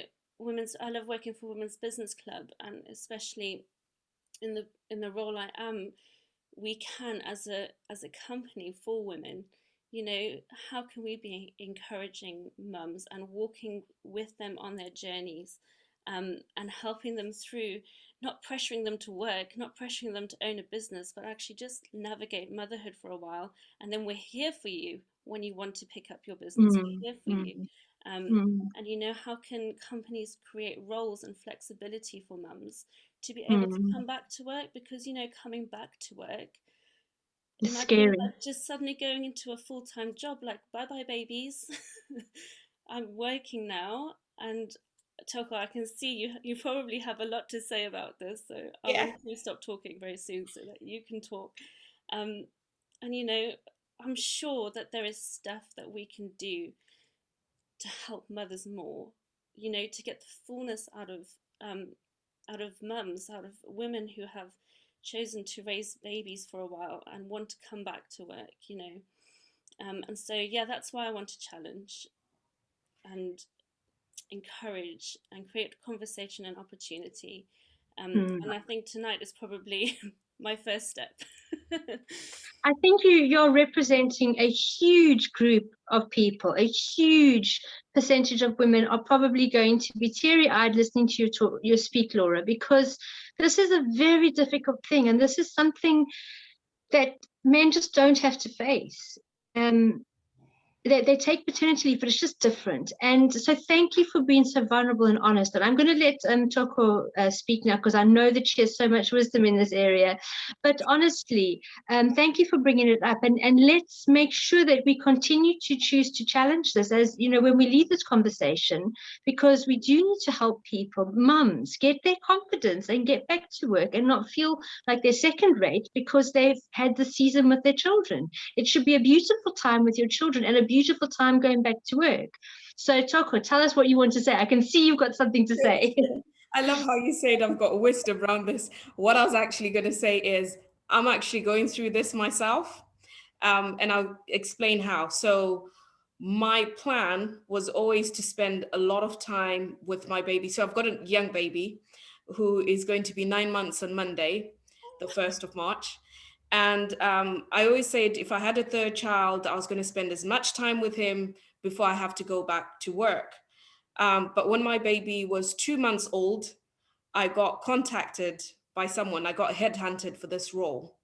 I love working for Women's Business Club, and especially in the role I am, we can, as a company for women, you know, how can we be encouraging mums and walking with them on their journeys, and helping them through, not pressuring them to work, not pressuring them to own a business, but actually just navigate motherhood for a while, and then we're here for you when you want to pick up your business. We're here for you. And you know, how can companies create roles and flexibility for mums to be able to come back to work? Because, you know, coming back to work, It's imagine scary. like just suddenly going into a full-time job, like bye bye babies. I'm working now. And Toko, I can see you probably have a lot to say about this, so I will stop talking very soon so that you can talk. And you know, I'm sure that there is stuff that we can do to help mothers more, you know, to get the fullness out of mums, out of women who have chosen to raise babies for a while and want to come back to work, you know. And so, yeah, that's why I want to challenge and encourage and create conversation and opportunity. And I think tonight is probably my first step. I think you're representing a huge group of people. A huge percentage of women are probably going to be teary-eyed listening to your speak, Laura, because this is a very difficult thing, and this is something that men just don't have to face. They take paternity leave, but it's just different. And so thank you for being so vulnerable and honest. And I'm going to let Toko speak now, because I know that she has so much wisdom in this area. But honestly, thank you for bringing it up. And let's make sure that we continue to choose to challenge this, as you know, when we leave this conversation, because we do need to help people, mums, get their confidence and get back to work and not feel like they're second rate because they've had the season with their children. It should be a beautiful time with your children and a beautiful time going back to work. So Toko, tell us what you want to say. I can see you've got something to say. I love how you said I've got wisdom around this. What I was actually going to say is I'm actually going through this myself, and I'll explain how. So my plan was always to spend a lot of time with my baby. So I've got a young baby who is going to be 9 months on Monday, the 1st of March. And I always said if I had a third child, I was going to spend as much time with him before I have to go back to work. But when my baby was 2 months old, I got contacted by someone. I got headhunted for this role.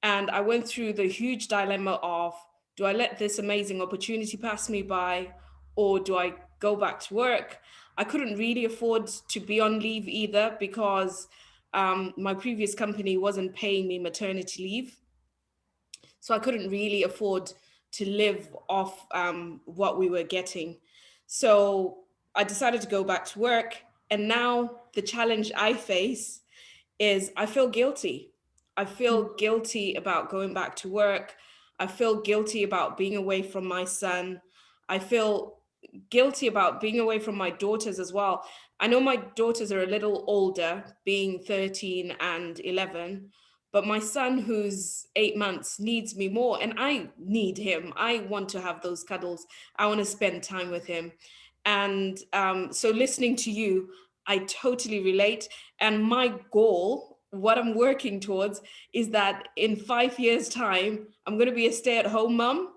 And I went through the huge dilemma of, do I let this amazing opportunity pass me by, or do I go back to work? I couldn't really afford to be on leave either, because my previous company wasn't paying me maternity leave. So I couldn't really afford to live off what we were getting. So I decided to go back to work. And now the challenge I face is I feel guilty. I feel guilty about going back to work. I feel guilty about being away from my son. I feel guilty about being away from my daughters as well. I know my daughters are a little older, being 13 and 11, but my son, who's 8 months, needs me more, and I need him. I want to have those cuddles. I want to spend time with him. And so listening to you, I totally relate. And my goal, what I'm working towards, is that in 5 years' time, I'm going to be a stay-at-home mom.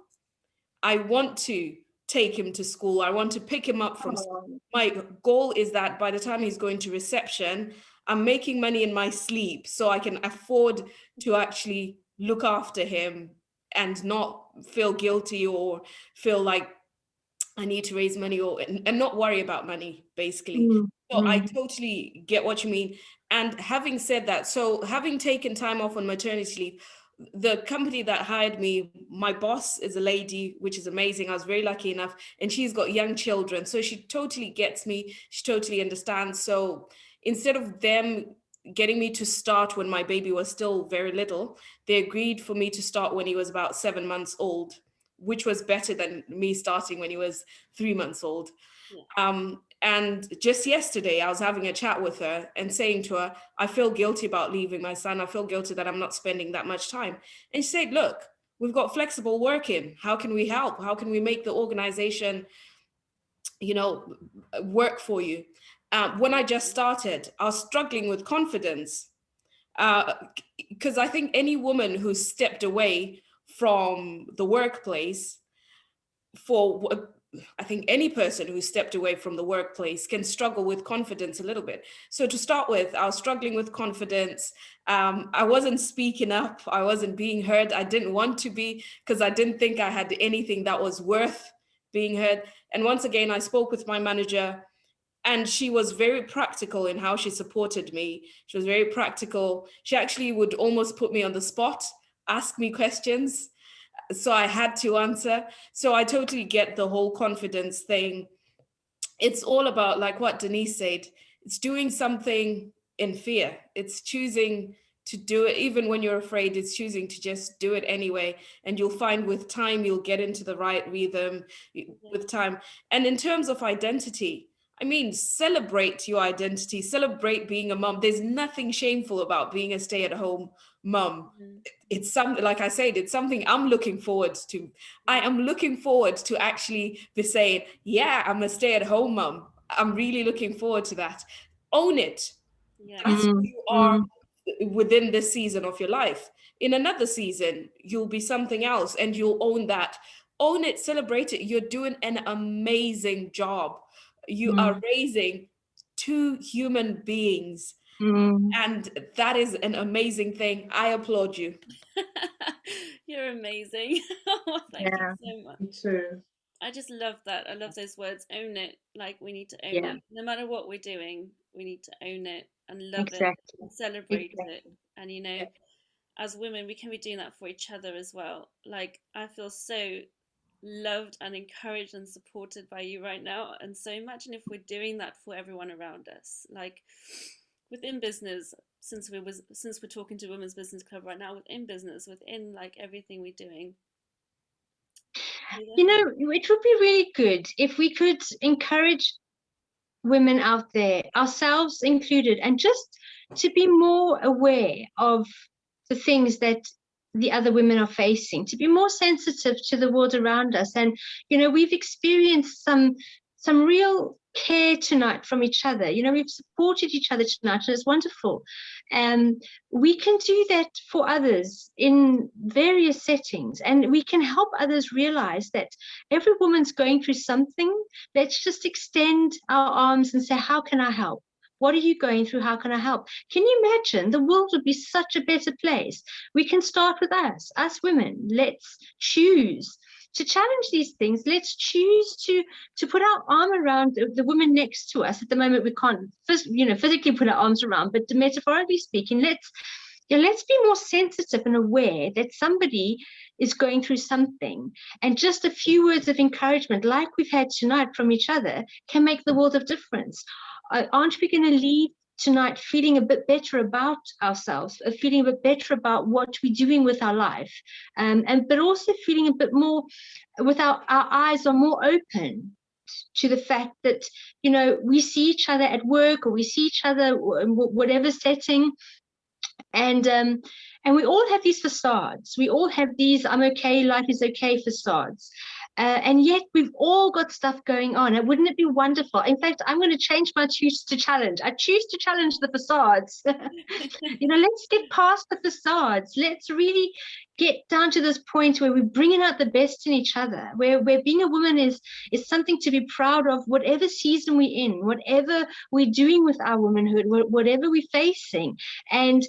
I want to take him to school. I want to pick him up from school. My goal is that by the time he's going to reception, I'm making money in my sleep so I can afford to actually look after him and not feel guilty or feel like I need to raise money and not worry about money, basically. So I totally get what you mean. And having said that, so having taken time off on maternity leave, the company that hired me, my boss is a lady, which is amazing. I was very lucky enough, and she's got young children. So she totally gets me. She totally understands. So instead of them getting me to start when my baby was still very little, they agreed for me to start when he was about 7 months old, which was better than me starting when he was 3 months old. Yeah. And just yesterday, I was having a chat with her and saying to her, I feel guilty about leaving my son. I feel guilty that I'm not spending that much time. And she said, look, we've got flexible working. How can we help? How can we make the organization, work for you? When I just started, I was struggling with confidence, because I think any woman who stepped away from the workplace I think any person who stepped away from the workplace can struggle with confidence a little bit. So to start with, I was struggling with confidence. I wasn't speaking up. I wasn't being heard. I didn't want to be, because I didn't think I had anything that was worth being heard. And once again, I spoke with my manager, and she was very practical in how she supported me. She was very practical. She actually would almost put me on the spot, ask me questions, so I had to answer. So I totally get the whole confidence thing. It's all about, like what Denise said, it's doing something in fear. It's choosing to do it even when you're afraid. It's choosing to just do it anyway. And you'll find with time, you'll get into the right rhythm with time. And in terms of identity, I mean, celebrate your identity, celebrate being a mom. There's nothing shameful about being a stay-at-home mom. It's something, like I said, it's something I'm looking forward to. I am looking forward to actually be saying, yeah, I'm a stay-at-home mom. I'm really looking forward to that. Own it. Yeah. That's who you are within this season of your life. In another season, you'll be something else, and you'll own that. Own it, celebrate it. You're doing an amazing job. You are raising 2 human beings. And that is an amazing thing. I applaud you. You're amazing. Thank you so much. Me too. I just love that. I love those words. Own it. Like, we need to own it. No matter what we're doing, we need to own it and love it and celebrate it. And as women, we can be doing that for each other as well. Like, I feel so loved and encouraged and supported by you right now. And so imagine if we're doing that for everyone around us. Like, within business, since we're talking to Women's Business Club right now, within like everything we're doing. It would be really good if we could encourage women out there, ourselves included, and just to be more aware of the things that the other women are facing, to be more sensitive to the world around us. And we've experienced some real care tonight from each other. We've supported each other tonight, and it's wonderful. We can do that for others in various settings, and we can help others realize that every woman's going through something. Let's just extend our arms and say, how can I help? What are you going through? How can I help? Can you imagine? The world would be such a better place. We can start with us women. Let's choose to challenge these things. Let's choose to put our arm around the woman next to us. At the moment, we can't physically put our arms around, but metaphorically speaking, let's be more sensitive and aware that somebody is going through something. And just a few words of encouragement, like we've had tonight from each other, can make the world of difference. Aren't we going to leave tonight feeling a bit better about ourselves, feeling a bit better about what we're doing with our life, but also feeling a bit more with our eyes are more open to the fact that we see each other at work, or we see each other in whatever setting, and we all have these facades. We all have these "I'm okay, life is okay" facades. And yet we've all got stuff going on. And wouldn't it be wonderful? In fact, I'm going to change my choose to challenge. I choose to challenge the facades. Let's get past the facades. Let's really get down to this point where we're bringing out the best in each other, where being a woman is something to be proud of, whatever season we're in, whatever we're doing with our womanhood, whatever we're facing. And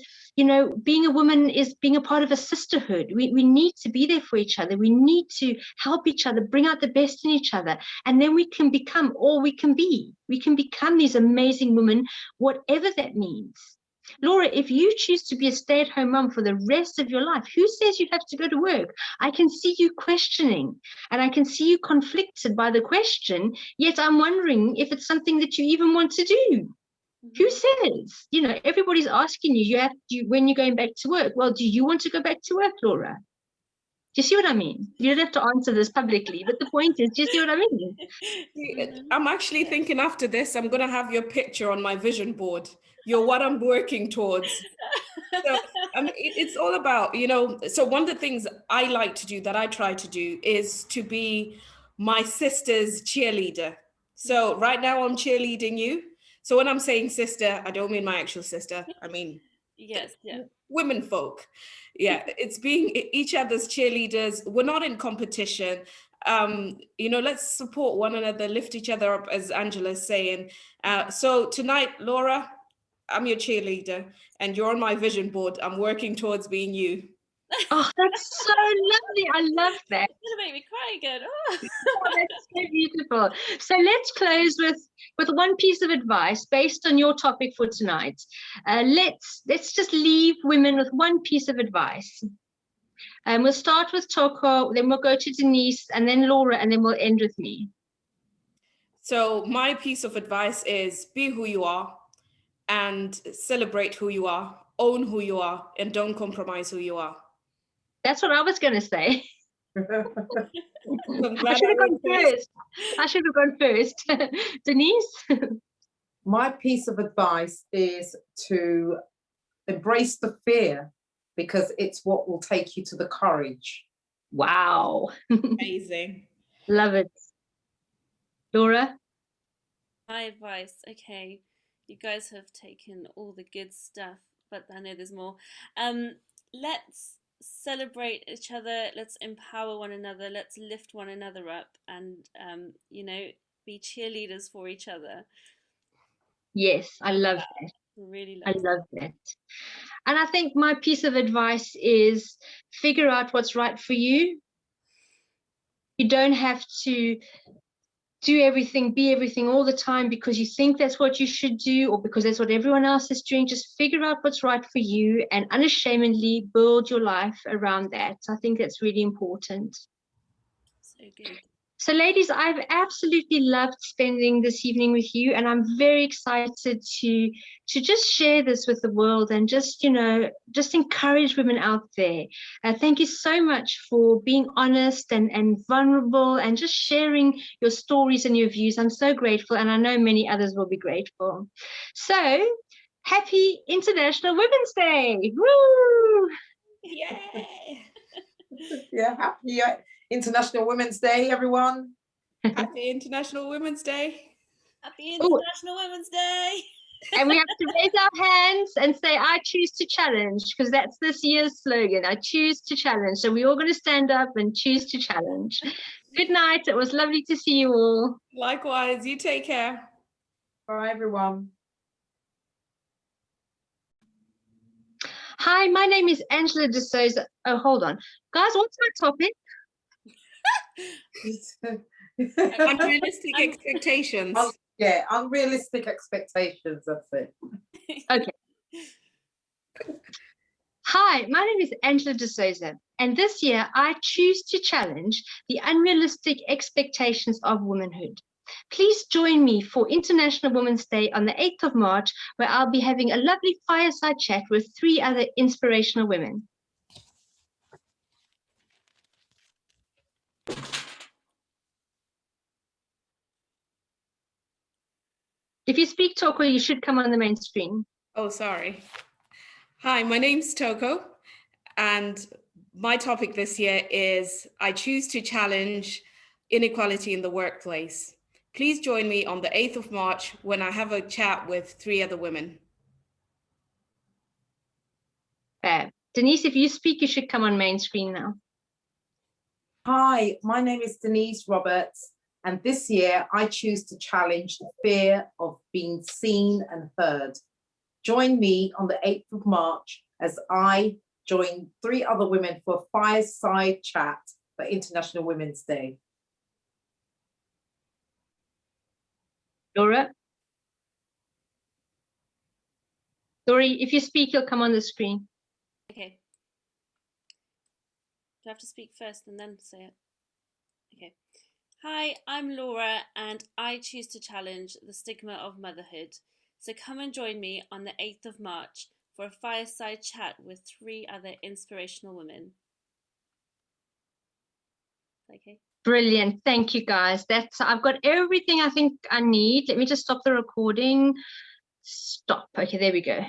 being a woman is being a part of a sisterhood. We need to be there for each other. We need to help each other, bring out the best in each other. And then we can become all we can be. We can become these amazing women, whatever that means. Laura, if you choose to be a stay-at-home mom for the rest of your life, who says you have to go to work? I can see you questioning, and I can see you conflicted by the question, yet I'm wondering if it's something that you even want to do. Who says? You know, everybody's asking you, when you're going back to work. Well, do you want to go back to work, Laura? Do you see what I mean? You don't have to answer this publicly, but the point is, do you see what I mean? I'm actually thinking after this, I'm going to have your picture on my vision board. You're what I'm working towards. So it's all about, you know, so one of the things I like to do, that I try to do, is to be my sister's cheerleader. So right now I'm cheerleading you. So when I'm saying sister, I don't mean my actual sister. I mean, yes, yeah. Women folk. Yeah, it's being each other's cheerleaders. We're not in competition. You know, let's support one another, lift each other up, as Angela's saying. So tonight, Laura, I'm your cheerleader and you're on my vision board. I'm working towards being you. Oh, that's so lovely. I love that. It's gonna make me cry again. Oh. Oh, that's so beautiful. So let's close with one piece of advice based on your topic for tonight. Let's just leave women with one piece of advice. We'll start with Toko, then we'll go to Denise, and then Laura, and then we'll end with me. So my piece of advice is be who you are and celebrate who you are, own who you are, and don't compromise who you are. That's what I was going to say. I should have gone first. Denise? My piece of advice is to embrace the fear, because it's what will take you to the courage. Wow. Amazing. Love it. Laura? My advice, okay, you guys have taken all the good stuff, but I know there's more. Let's celebrate each other, let's empower one another, let's lift one another up, and you know, be cheerleaders for each other. Yes, I love that. Really I love that. And I think my piece of advice is figure out what's right for you. You don't have to do everything, be everything all the time because you think that's what you should do or because that's what everyone else is doing. Just figure out what's right for you and unashamedly build your life around that. I think that's really important. So good. So ladies, I've absolutely loved spending this evening with you, and I'm very excited to just share this with the world and just, you know, just encourage women out there. Thank you so much for being honest and vulnerable and just sharing your stories and your views. I'm so grateful, and I know many others will be grateful. So happy International Women's Day. Woo! Yay! Yeah, happy International Women's Day, everyone. Happy International Women's Day. Happy International Women's Day. And we have to raise our hands and say, I choose to challenge, because that's this year's slogan. I choose to challenge. So we're all going to stand up and choose to challenge. Good night. It was lovely to see you all. Likewise. You take care. Bye, everyone. Hi, my name is Angela De Souza. Oh, hold on. Guys, what's my topic? Unrealistic expectations. Yeah, unrealistic expectations. That's it. Okay. Hi, my name is Angela De Souza, and this year I choose to challenge the unrealistic expectations of womanhood. Please join me for International Women's Day on the 8th of March, where I'll be having a lovely fireside chat with 3 other inspirational women. If you speak Toko, you should come on the main screen. Oh, sorry. Hi, my name's Toko, and my topic this year is I choose to challenge inequality in the workplace. Please join me on the 8th of March when I have a chat with 3 other women. Denise, if you speak, you should come on main screen now. Hi, my name is Denise Roberts, and this year I choose to challenge the fear of being seen and heard. Join me on the 8th of March as I join 3 other women for a fireside chat for International Women's Day. Laura? Dory, if you speak, you'll come on the screen. Okay. Do I have to speak first and then say it? Okay. Hi, I'm Laura, and I choose to challenge the stigma of motherhood. So come and join me on the 8th of March for a fireside chat with 3 other inspirational women. Okay. Brilliant. Thank you, guys. I've got everything I think I need. Let me just stop the recording. Stop. Okay, there we go.